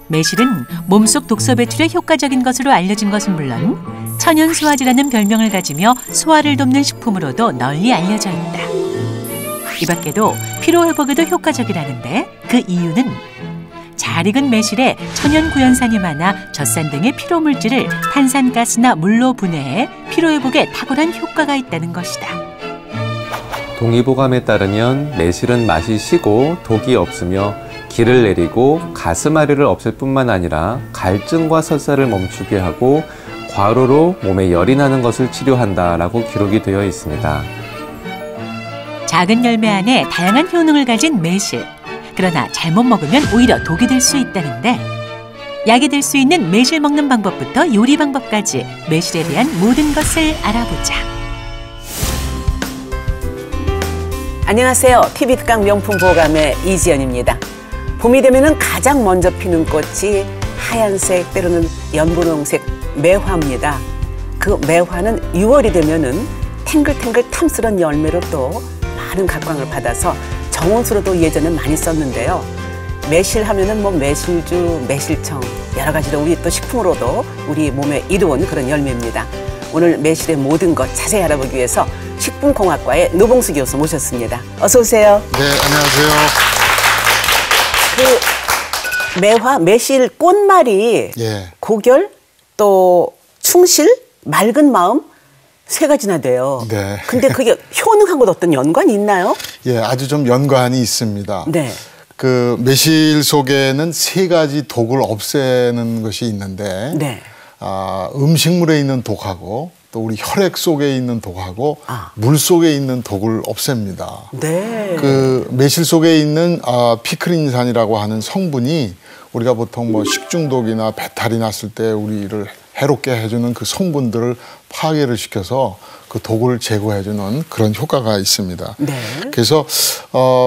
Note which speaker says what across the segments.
Speaker 1: 매실은 몸속 독소 배출에 효과적인 것으로 알려진 것은 물론 천연소화제라는 별명을 가지며 소화를 돕는 식품으로도 널리 알려져 있다. 이 밖에도 피로회복에도 효과적이라는데 그 이유는 잘 익은 매실에 천연구연산이 많아 젖산 등의 피로물질을 탄산가스나 물로 분해해 피로회복에 탁월한 효과가 있다는 것이다.
Speaker 2: 동의보감에 따르면 매실은 맛이 시고 독이 없으며 기를 내리고 가스마리를 없앨 뿐만 아니라 갈증과 설사를 멈추게 하고 과로로 몸에 열이 나는 것을 치료한다라고 기록이 되어 있습니다.
Speaker 1: 작은 열매 안에 다양한 효능을 가진 매실. 그러나 잘못 먹으면 오히려 독이 될 수 있다는데 약이 될 수 있는 매실 먹는 방법부터 요리 방법까지 매실에 대한 모든 것을 알아보자.
Speaker 3: 안녕하세요. TV특강 명품 보감의 이지연입니다. 봄이 되면은 가장 먼저 피는 꽃이 하얀색 때로는 연분홍색 매화입니다. 그 매화는 6월이 되면은 탱글탱글 탐스런 열매로 또 많은 각광을 받아서 정원수로도 예전에 많이 썼는데요. 매실 하면은 뭐 매실주, 매실청 여러 가지로 우리 또 식품으로도 우리 몸에 이로운 그런 열매입니다. 오늘 매실의 모든 것 자세히 알아보기 위해서 식품공학과의 노봉수 교수 모셨습니다. 어서 오세요.
Speaker 4: 네, 안녕하세요.
Speaker 3: 그 매화, 매실 꽃말이 고결, 또 충실, 맑은 마음 세 가지나 돼요.
Speaker 4: 네.
Speaker 3: 근데 그게 효능하고 어떤 연관이 있나요?
Speaker 4: 예, 아주 좀 연관이 있습니다.
Speaker 3: 네.
Speaker 4: 그 매실 속에는 세 가지 독을 없애는 것이 있는데
Speaker 3: 네.
Speaker 4: 음식물에 있는 독하고 또 우리 혈액 속에 있는 독하고 물 속에 있는 독을 없앱니다.
Speaker 3: 네.
Speaker 4: 그 매실 속에 있는 피크린산이라고 하는 성분이 우리가 보통 뭐 식중독이나 배탈이 났을 때 우리를 해롭게 해주는 그 성분들을 파괴를 시켜서 그 독을 제거해주는 그런 효과가 있습니다.
Speaker 3: 네.
Speaker 4: 그래서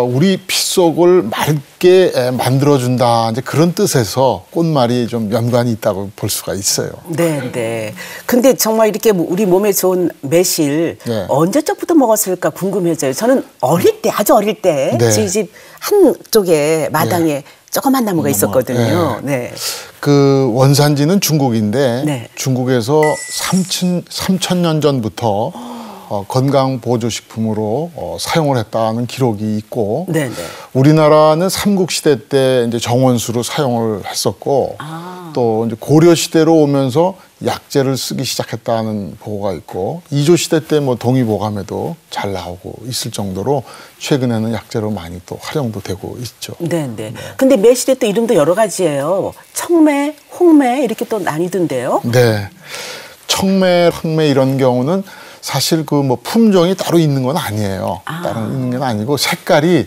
Speaker 4: 우리 피 속을 맑게 만들어준다 이제 그런 뜻에서 꽃말이 좀 연관이 있다고 볼 수가 있어요.
Speaker 3: 네, 네. 근데 정말 이렇게 우리 몸에 좋은 매실 언제적부터 먹었을까 궁금해져요. 저는 어릴 때, 아주 어릴 때 저희 집 한쪽에 마당에 조그만 나무가 있었거든요. 네.
Speaker 4: 그 원산지는 중국인데 중국에서 3,000년 전부터 건강보조식품으로 사용을 했다는 기록이 있고 우리나라는 삼국시대 때 이제 정원수로 사용을 했었고 또 이제 고려시대로 오면서 약재를 쓰기 시작했다는 보고가 있고 이조시대 때 뭐 동의보감에도 잘 나오고 있을 정도로 최근에는 약재로 많이 또 활용도 되고 있죠.
Speaker 3: 네. 근데 매실의 또 이름도 여러 가지예요. 청매, 홍매 이렇게 또 나뉘던데요.
Speaker 4: 네. 청매, 홍매 이런 경우는 사실 그 뭐 품종이 따로 있는 건 아니에요. 따로 있는 건 아니고 색깔이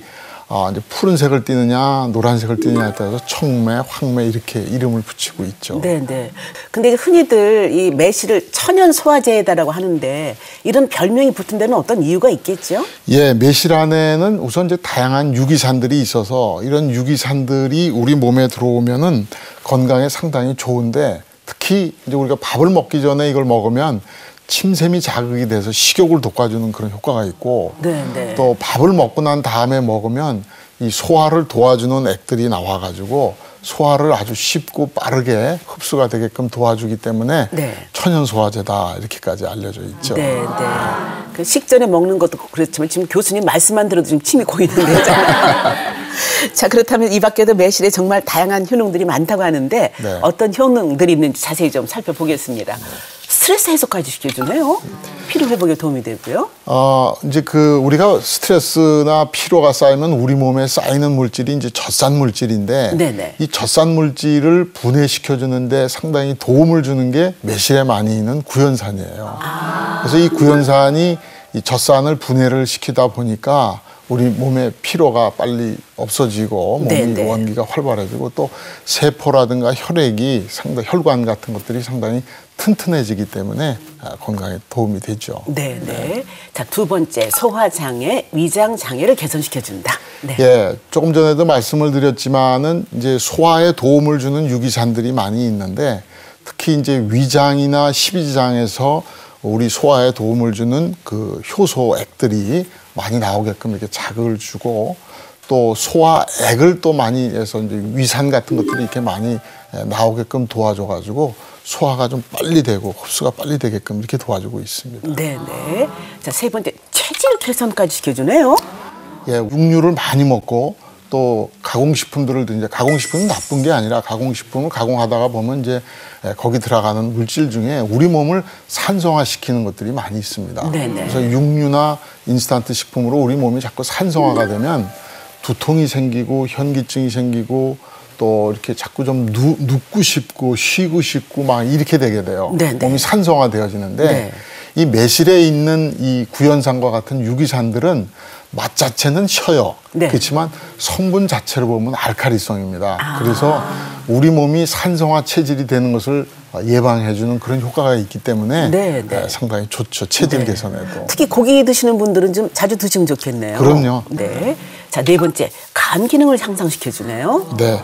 Speaker 4: 이제 푸른색을 띠느냐 노란색을 띠느냐에 따라서 청매, 황매 이렇게 이름을 붙이고 있죠.
Speaker 3: 네. 근데 흔히들 이 매실을 천연 소화제다라고 하는데 이런 별명이 붙은 데는 어떤 이유가 있겠죠?
Speaker 4: 예, 매실 안에는 우선 이제 다양한 유기산들이 있어서 이런 유기산들이 우리 몸에 들어오면은 건강에 상당히 좋은데 특히 이제 우리가 밥을 먹기 전에 이걸 먹으면 침샘이 자극이 돼서 식욕을 돋궈주는 그런 효과가 있고 또 밥을 먹고 난 다음에 먹으면 이 소화를 도와주는 액들이 나와가지고 소화를 아주 쉽고 빠르게 흡수가 되게끔 도와주기 때문에 천연 소화제다 이렇게까지 알려져 있죠.
Speaker 3: 그 식전에 먹는 것도 그렇지만 지금 교수님 말씀만 들어도 지금 침이 고이는데요. 자, 그렇다면 이 밖에도 매실에 정말 다양한 효능들이 많다고 하는데 어떤 효능들이 있는지 자세히 좀 살펴보겠습니다. 스트레스 해소까지 시켜주네요. 피로 회복에 도움이 되고요.
Speaker 4: 이제 그 우리가 스트레스나 피로가 쌓이면 우리 몸에 쌓이는 물질이 이제 젖산 물질인데 이 젖산 물질을 분해시켜주는데 상당히 도움을 주는 게 매실에 많이 있는 구연산이에요. 그래서 이 구연산이 이 젖산을 분해를 시키다 보니까 우리 몸의 피로가 빨리 없어지고 몸이
Speaker 3: 네네.
Speaker 4: 원기가 활발해지고 또 세포라든가 혈액이 상당히 혈관 같은 것들이 상당히 튼튼해지기 때문에 건강에 도움이 되죠.
Speaker 3: 네네. 자, 두 번째 소화장애, 위장장애를 개선시켜준다. 네.
Speaker 4: 예, 조금 전에도 말씀을 드렸지만은 이제 소화에 도움을 주는 유기산들이 많이 있는데 특히 이제 위장이나 십이지장에서 우리 소화에 도움을 주는 그 효소액들이 많이 나오게끔 이렇게 자극을 주고 또 소화액을 또 많이 해서 이제 위산 같은 것들이 이렇게 많이 나오게끔 도와줘가지고 소화가 좀 빨리 되고 흡수가 빨리 되게끔 이렇게 도와주고 있습니다.
Speaker 3: 네네. 자, 세 번째 체질 개선까지 시켜주네요.
Speaker 4: 예, 육류를 많이 먹고 또 가공식품들을 이제 가공식품은 나쁜 게 아니라 가공식품을 가공하다가 보면 이제 거기 들어가는 물질 중에 우리 몸을 산성화시키는 것들이 많이 있습니다.
Speaker 3: 네네.
Speaker 4: 그래서 육류나 인스턴트 식품으로 우리 몸이 자꾸 산성화가 되면 두통이 생기고 현기증이 생기고 또 이렇게 자꾸 좀 눕고 싶고 쉬고 싶고 막 이렇게 되게 돼요.
Speaker 3: 네네.
Speaker 4: 몸이 산성화되어지는데
Speaker 3: 네.
Speaker 4: 이 매실에 있는 이 구연산과 같은 유기산들은 맛 자체는 셔요.
Speaker 3: 네.
Speaker 4: 그렇지만 성분 자체를 보면 알칼리성입니다. 그래서 우리 몸이 산성화 체질이 되는 것을 예방해주는 그런 효과가 있기 때문에
Speaker 3: 네, 네.
Speaker 4: 상당히 좋죠. 체질
Speaker 3: 네.
Speaker 4: 개선에도.
Speaker 3: 특히 고기 드시는 분들은 좀 자주 드시면 좋겠네요.
Speaker 4: 그럼요.
Speaker 3: 네. 자, 네 번째 간 기능을 향상시켜주네요.
Speaker 4: 네.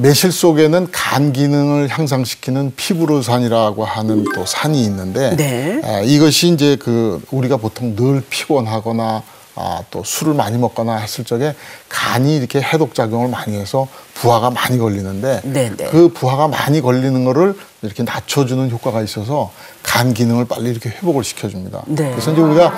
Speaker 4: 매실 속에는 간 기능을 향상시키는 피브로산이라고 하는 또 산이 있는데
Speaker 3: 네.
Speaker 4: 이것이 이제 그 우리가 보통 늘 피곤하거나 또 술을 많이 먹거나 했을 적에 간이 이렇게 해독 작용을 많이 해서 부하가 많이 걸리는데
Speaker 3: 네네.
Speaker 4: 그 부하가 많이 걸리는 거를 이렇게 낮춰주는 효과가 있어서 간 기능을 빨리 이렇게 회복을 시켜줍니다.
Speaker 3: 네.
Speaker 4: 그래서 이제 우리가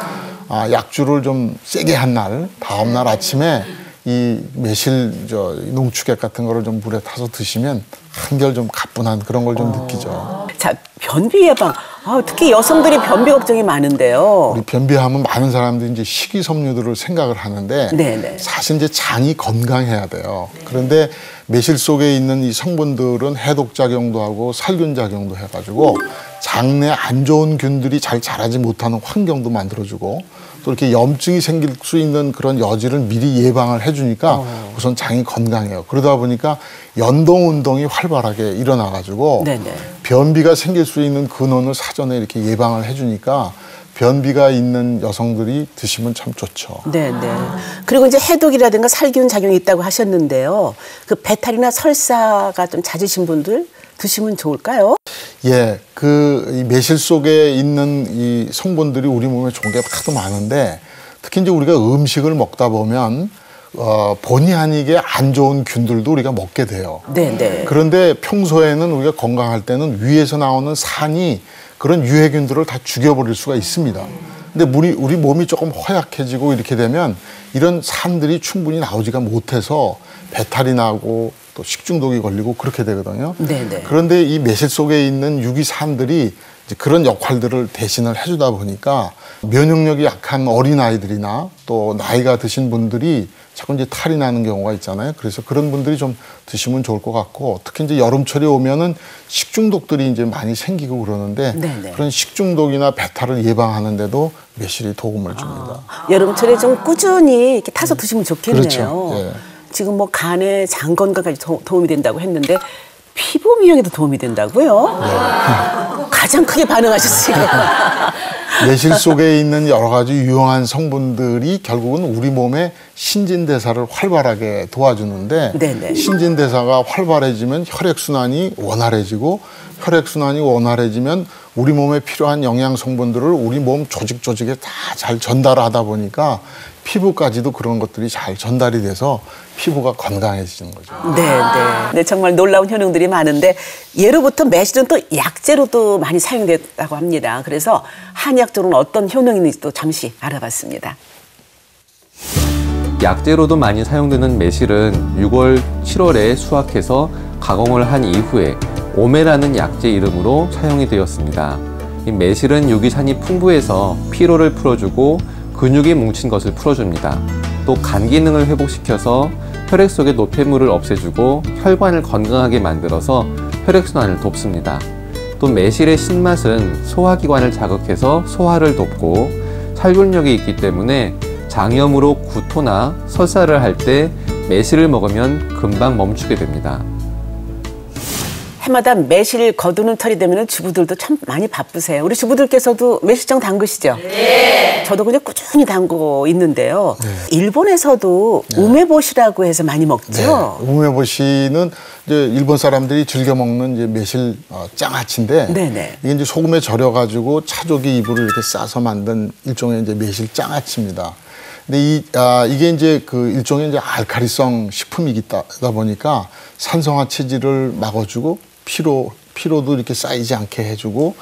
Speaker 4: 약주를 좀 세게 한 날, 다음 날 아침에 이 매실 농축액 같은 거를 좀 물에 타서 드시면 한결 좀 가뿐한 그런 걸 좀 느끼죠.
Speaker 3: 자, 변비 예방. 특히 여성들이 변비 걱정이 많은데요.
Speaker 4: 우리 변비하면 많은 사람들이 이제 식이섬유들을 생각을 하는데
Speaker 3: 네네.
Speaker 4: 사실 이제 장이 건강해야 돼요. 그런데 매실 속에 있는 이 성분들은 해독 작용도 하고 살균 작용도 해가지고 장내 안 좋은 균들이 잘 자라지 못하는 환경도 만들어주고 또 이렇게 염증이 생길 수 있는 그런 여지를 미리 예방을 해주니까 우선 장이 건강해요. 그러다 보니까 연동 운동이 활발하게 일어나가지고
Speaker 3: 네네.
Speaker 4: 변비가 생길 수 있는 근원을 사전에 이렇게 예방을 해주니까 변비가 있는 여성들이 드시면 참 좋죠.
Speaker 3: 네네. 그리고 이제 해독이라든가 살균 작용이 있다고 하셨는데요. 그 배탈이나 설사가 좀 잦으신 분들 드시면 좋을까요?
Speaker 4: 예, 이 매실 속에 있는 이 성분들이 우리 몸에 좋은 게 하도 많은데 특히 이제 우리가 음식을 먹다 보면 본의 아니게 안 좋은 균들도 우리가 먹게 돼요.
Speaker 3: 네네.
Speaker 4: 그런데 평소에는 우리가 건강할 때는 위에서 나오는 산이 그런 유해균들을 다 죽여버릴 수가 있습니다. 근데 우리 몸이 조금 허약해지고 이렇게 되면 이런 산들이 충분히 나오지가 못해서 배탈이 나고 또 식중독이 걸리고 그렇게 되거든요.
Speaker 3: 네네.
Speaker 4: 그런데 이 매실 속에 있는 유기산들이 이제 그런 역할들을 대신을 해주다 보니까 면역력이 약한 어린아이들이나 또 나이가 드신 분들이 자꾸 이제 탈이 나는 경우가 있잖아요. 그래서 그런 분들이 좀 드시면 좋을 것 같고 특히 이제 여름철에 오면은 식중독들이 이제 많이 생기고 그러는데
Speaker 3: 네네.
Speaker 4: 그런 식중독이나 배탈을 예방하는데도 매실이 도움을 줍니다.
Speaker 3: 여름철에 좀 꾸준히 이렇게 타서 드시면 좋겠네요.
Speaker 4: 그렇죠. 예.
Speaker 3: 지금 뭐 간에 장 건강까지 도움이 된다고 했는데 피부 미용에도 도움이 된다고요? 가장 크게 반응하셨어요.
Speaker 4: 매실 속에 있는 여러 가지 유용한 성분들이 결국은 우리 몸의 신진대사를 활발하게 도와주는데
Speaker 3: 네네.
Speaker 4: 신진대사가 활발해지면 혈액순환이 원활해지고 혈액순환이 원활해지면 우리 몸에 필요한 영양 성분들을 우리 몸 조직에 다 잘 전달하다 보니까 피부까지도 그런 것들이 잘 전달이 돼서 피부가 건강해지는 거죠.
Speaker 3: 네, 정말 놀라운 효능들이 많은데 예로부터 매실은 또 약재로도 많이 사용됐다고 합니다. 그래서 한약적으로는 어떤 효능이 있는지 또 잠시 알아봤습니다.
Speaker 2: 약재로도 많이 사용되는 매실은 6월, 7월에 수확해서 가공을 한 이후에 오메라는 약재 이름으로 사용이 되었습니다. 이 매실은 유기산이 풍부해서 피로를 풀어주고 근육이 뭉친 것을 풀어줍니다. 또 간 기능을 회복시켜서 혈액 속의 노폐물을 없애주고 혈관을 건강하게 만들어서 혈액순환을 돕습니다. 또 매실의 신맛은 소화기관을 자극해서 소화를 돕고 살균력이 있기 때문에 장염으로 구토나 설사를 할 때 매실을 먹으면 금방 멈추게 됩니다.
Speaker 3: 해마다 매실 거두는 털이 되면 주부들도 참 많이 바쁘세요. 우리 주부들께서도 매실청 담그시죠? 네. 저도 그냥 꾸준히 담그고 있는데요. 네. 일본에서도 네. 우메보시라고 해서 많이 먹죠?
Speaker 4: 네. 우메보시는 이제 일본 사람들이 즐겨 먹는 이제 매실 장아찌인데 네네. 이게 이제 소금에 절여가지고 차조기 잎으로 이렇게 싸서 만든 일종의 이제 매실 장아찌입니다. 근데 이게 이제 그 일종의 이제 알칼리성 식품이다 보니까 산성화 체질을 막아주고 피로도 이렇게 쌓이지 않게 해주고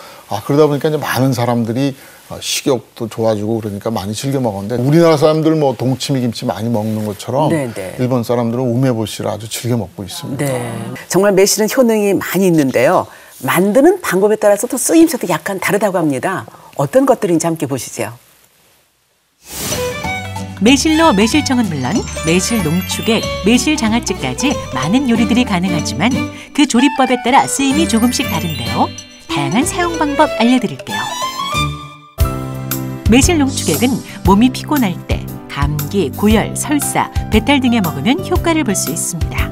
Speaker 4: 그러다 보니까 이제 많은 사람들이 식욕도 좋아지고 그러니까 많이 즐겨 먹었는데 우리나라 사람들 뭐 동치미 김치 많이 먹는 것처럼 네네. 일본 사람들은 우메보시를 아주 즐겨 먹고 있습니다.
Speaker 3: 네. 정말 매실은 효능이 많이 있는데요. 만드는 방법에 따라서 또 쓰임새도 약간 다르다고 합니다. 어떤 것들인지 함께 보시죠.
Speaker 1: 매실로 매실청은 물론 매실 농축액, 매실 장아찌까지 많은 요리들이 가능하지만 그 조리법에 따라 쓰임이 조금씩 다른데요. 다양한 사용 방법 알려드릴게요. 매실 농축액은 몸이 피곤할 때 감기, 고열, 설사, 배탈 등에 먹으면 효과를 볼 수 있습니다.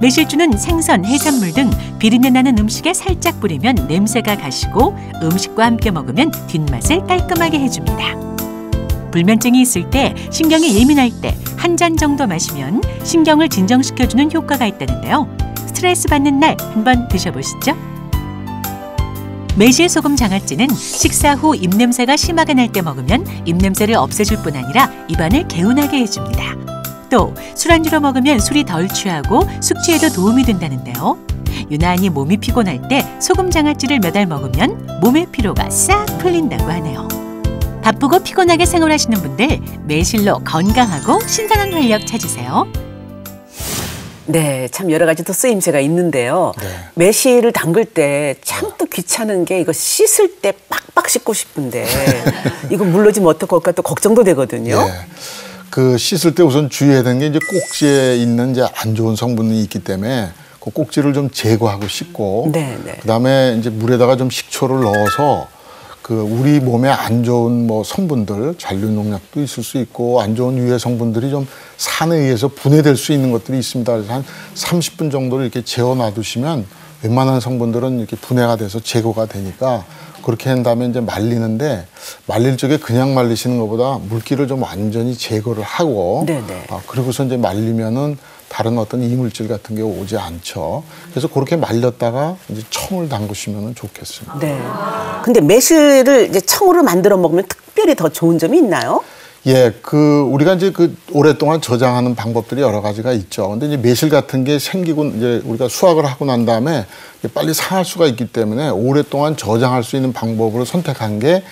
Speaker 1: 매실주는 생선, 해산물 등 비린내 나는 음식에 살짝 뿌리면 냄새가 가시고 음식과 함께 먹으면 뒷맛을 깔끔하게 해줍니다. 불면증이 있을 때, 신경이 예민할 때 한 잔 정도 마시면 신경을 진정시켜주는 효과가 있다는데요. 스트레스 받는 날 한번 드셔보시죠. 매실 소금 장아찌는 식사 후 입냄새가 심하게 날 때 먹으면 입냄새를 없애줄 뿐 아니라 입안을 개운하게 해줍니다. 또 술안주로 먹으면 술이 덜 취하고 숙취에도 도움이 된다는데요. 유난히 몸이 피곤할 때 소금 장아찌를 몇 알 먹으면 몸의 피로가 싹 풀린다고 하네요. 바쁘고 피곤하게 생활하시는 분들 매실로 건강하고 신선한 활력 찾으세요.
Speaker 3: 네, 참 여러 가지 또 쓰임새가 있는데요. 네. 매실을 담글 때 참 또 귀찮은 게 이거 씻을 때 빡빡 씻고 싶은데 이거 물러지면 어떡할까 또 걱정도 되거든요.
Speaker 4: 네. 그 씻을 때 우선 주의해야 되는 게 이제 꼭지에 있는 이제 안 좋은 성분이 있기 때문에 그 꼭지를 좀 제거하고 씻고 그다음에 이제 물에다가 좀 식초를 넣어서 그 우리 몸에 안 좋은 뭐 성분들, 잔류 농약도 있을 수 있고 안 좋은 유해 성분들이 좀 산에 의해서 분해될 수 있는 것들이 있습니다. 그래서 한 30분 정도를 이렇게 재워 놔두시면 웬만한 성분들은 이렇게 분해가 돼서 제거가 되니까 그렇게 한 다음에 이제 말리는데 말릴 적에 그냥 말리시는 것보다 물기를 좀 완전히 제거를 하고 그리고서 이제 말리면은 다른 어떤 이물질 같은 게 오지 않죠. 그래서 그렇게 말렸다가 이제 청을 담그시면 좋겠습니다.
Speaker 3: 네. 근데 매실을 이제 청으로 만들어 먹으면 특별히 더 좋은 점이 있나요?
Speaker 4: 예, 우리가 이제 오랫동안 저장하는 방법들이 여러 가지가 있죠. 근데 이제 매실 같은 게 생기고 이제 우리가 수확을 하고 난 다음에 빨리 상할 수가 있기 때문에 오랫동안 저장할 수 있는 방법으로 선택한 게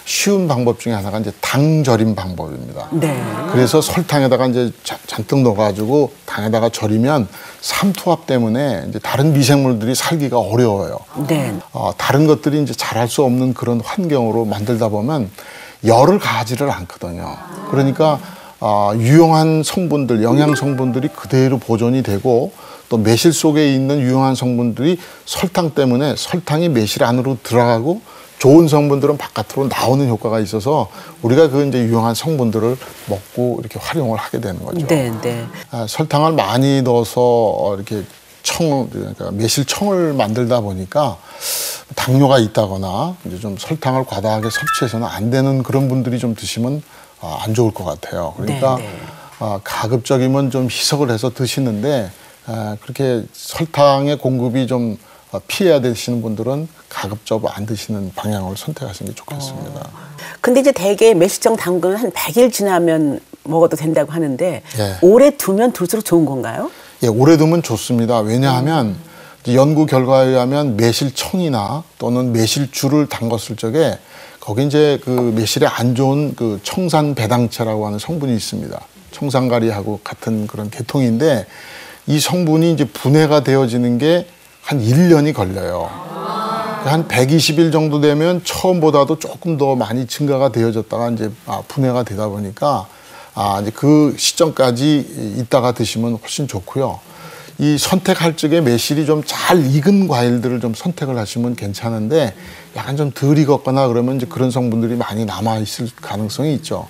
Speaker 4: 쉬운 방법 중에 하나가 이제 당 절임 방법입니다. 네. 그래서 설탕에다가 이제 잔뜩 넣어가지고 당에다가 절이면 삼투압 때문에 이제 다른 미생물들이 살기가 어려워요. 네. 다른 것들이 이제 잘할 수 없는 그런 환경으로 만들다 보면 열을 가하지를 않거든요. 그러니까 유용한 성분들, 영양 성분들이 그대로 보존이 되고 또 매실 속에 있는 유용한 성분들이 설탕 때문에 설탕이 매실 안으로 들어가고 좋은 성분들은 바깥으로 나오는 효과가 있어서 우리가 그 이제 유용한 성분들을 먹고 이렇게 활용을 하게 되는 거죠. 네, 네. 설탕을 많이 넣어서 이렇게 그러니까 매실청을 만들다 보니까 당뇨가 있다거나 이제 좀 설탕을 과다하게 섭취해서는 안 되는 그런 분들이 좀 드시면 안 좋을 것 같아요. 그러니까 가급적이면 좀 희석을 해서 드시는데 그렇게 설탕의 공급이 좀 피해야 되시는 분들은 가급적 안 드시는 방향을 선택하시는 게 좋겠습니다.
Speaker 3: 근데 이제 대개 매실청 담그는 한 100일 지나면 먹어도 된다고 하는데 오래 두면 둘수록 좋은 건가요?
Speaker 4: 예, 오래 두면 좋습니다. 왜냐하면 연구 결과에 의하면 매실청이나 또는 매실주를 담갔을 적에 거기 이제 그 매실에 안 좋은 그 청산 배당체라고 하는 성분이 있습니다. 청산가리하고 같은 그런 계통인데 이 성분이 이제 분해가 되어지는 게 한 1년이 걸려요. 한 120일 정도 되면 처음보다도 조금 더 많이 증가가 되어졌다가 이제 분해가 되다 보니까 이제 그 시점까지 있다가 드시면 훨씬 좋고요. 이 선택할 적에 매실이 좀 잘 익은 과일들을 좀 선택을 하시면 괜찮은데 약간 좀 덜 익었거나 그러면 이제 그런 성분들이 많이 남아 있을 가능성이 있죠.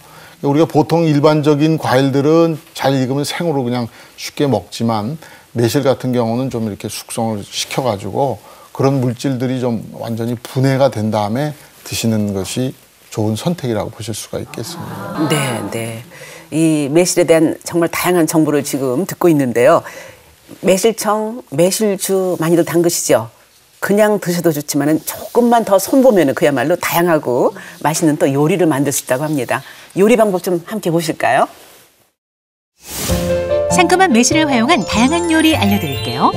Speaker 4: 우리가 보통 일반적인 과일들은 잘 익으면 생으로 그냥 쉽게 먹지만 매실 같은 경우는 좀 이렇게 숙성을 시켜가지고 그런 물질들이 좀 완전히 분해가 된 다음에 드시는 것이 좋은 선택이라고 보실 수가 있겠습니다.
Speaker 3: 네, 네. 이 매실에 대한 정말 다양한 정보를 지금 듣고 있는데요. 매실청, 매실주 많이들 담그시죠? 그냥 드셔도 좋지만 조금만 더 손보면 그야말로 다양하고 맛있는 또 요리를 만들 수 있다고 합니다. 요리 방법 좀 함께 보실까요?
Speaker 1: 상큼한 매실을 활용한 다양한 요리 알려드릴게요.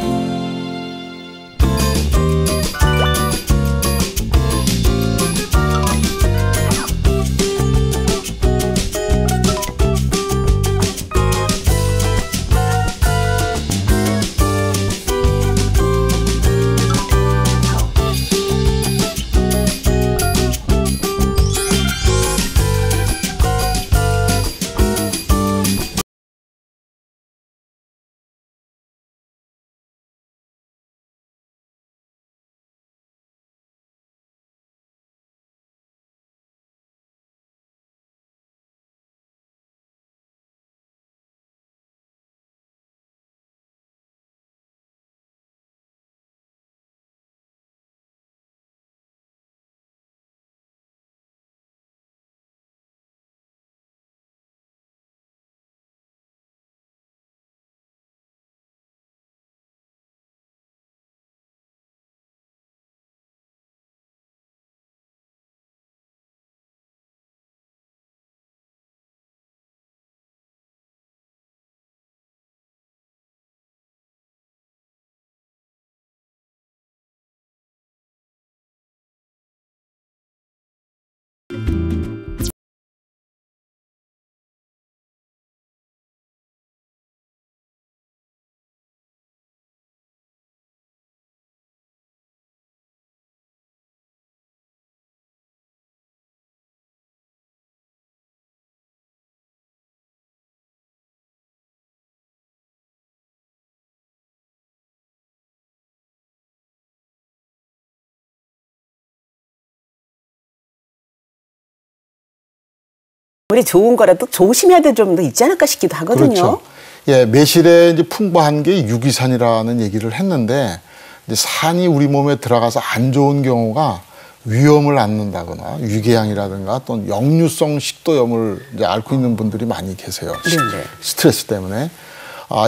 Speaker 3: 우리 좋은 거라도 조심해야 될 점도 있지 않을까 싶기도 하거든요.
Speaker 4: 그렇죠. 예, 매실에 이제 풍부한 게 유기산이라는 얘기를 했는데 이제 산이 우리 몸에 들어가서 안 좋은 경우가 위염을 앓는다거나 위궤양이라든가 또는 역류성 식도염을 이제 앓고 있는 분들이 많이 계세요.
Speaker 3: 네네.
Speaker 4: 스트레스 때문에.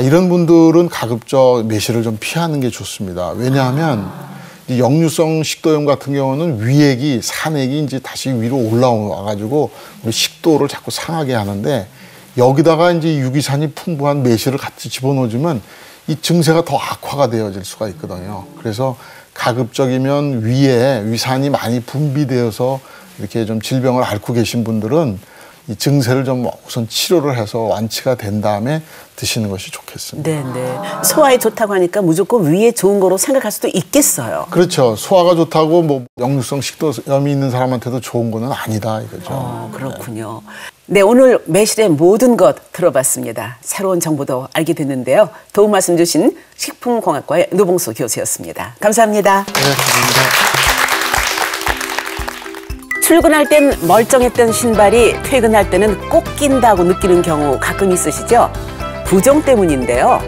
Speaker 4: 이런 분들은 가급적 매실을 좀 피하는 게 좋습니다. 왜냐하면 이 역류성 식도염 같은 경우는 위액이 산액이 이제 다시 위로 올라와가지고 우리 식도를 자꾸 상하게 하는데 여기다가 이제 유기산이 풍부한 매실을 같이 집어넣어주면 이 증세가 더 악화가 되어질 수가 있거든요. 그래서 가급적이면 위에 위산이 많이 분비되어서 이렇게 좀 질병을 앓고 계신 분들은 이 증세를 좀 우선 치료를 해서 완치가 된 다음에 드시는 것이 좋겠습니다.
Speaker 3: 네네. 소화에 좋다고 하니까 무조건 위에 좋은 거로 생각할 수도 있겠어요.
Speaker 4: 그렇죠. 소화가 좋다고 뭐 역류성 식도염이 있는 사람한테도 좋은 거는 아니다 이거죠.
Speaker 3: 그렇군요. 네, 오늘 매실의 모든 것 들어봤습니다. 새로운 정보도 알게 됐는데요. 도움 말씀 주신 식품공학과의 노봉수 교수였습니다. 감사합니다.
Speaker 4: 네, 감사합니다.
Speaker 3: 출근할 땐 멀쩡했던 신발이 퇴근할 때는 꼭 낀다고 느끼는 경우 가끔 있으시죠? 부종 때문인데요.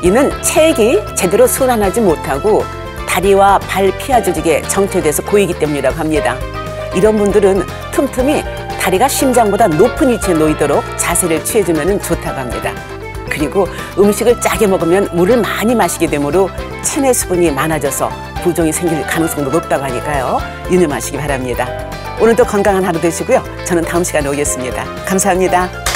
Speaker 3: 이는 체액이 제대로 순환하지 못하고 다리와 발 피하 조직에 정체돼서 보이기 때문이라고 합니다. 이런 분들은 틈틈이 다리가 심장보다 높은 위치에 놓이도록 자세를 취해주면 좋다고 합니다. 그리고 음식을 짜게 먹으면 물을 많이 마시게 되므로 체내 수분이 많아져서 부종이 생길 가능성도 높다고 하니까요. 유념하시기 바랍니다. 오늘도 건강한 하루 되시고요. 저는 다음 시간에 오겠습니다. 감사합니다.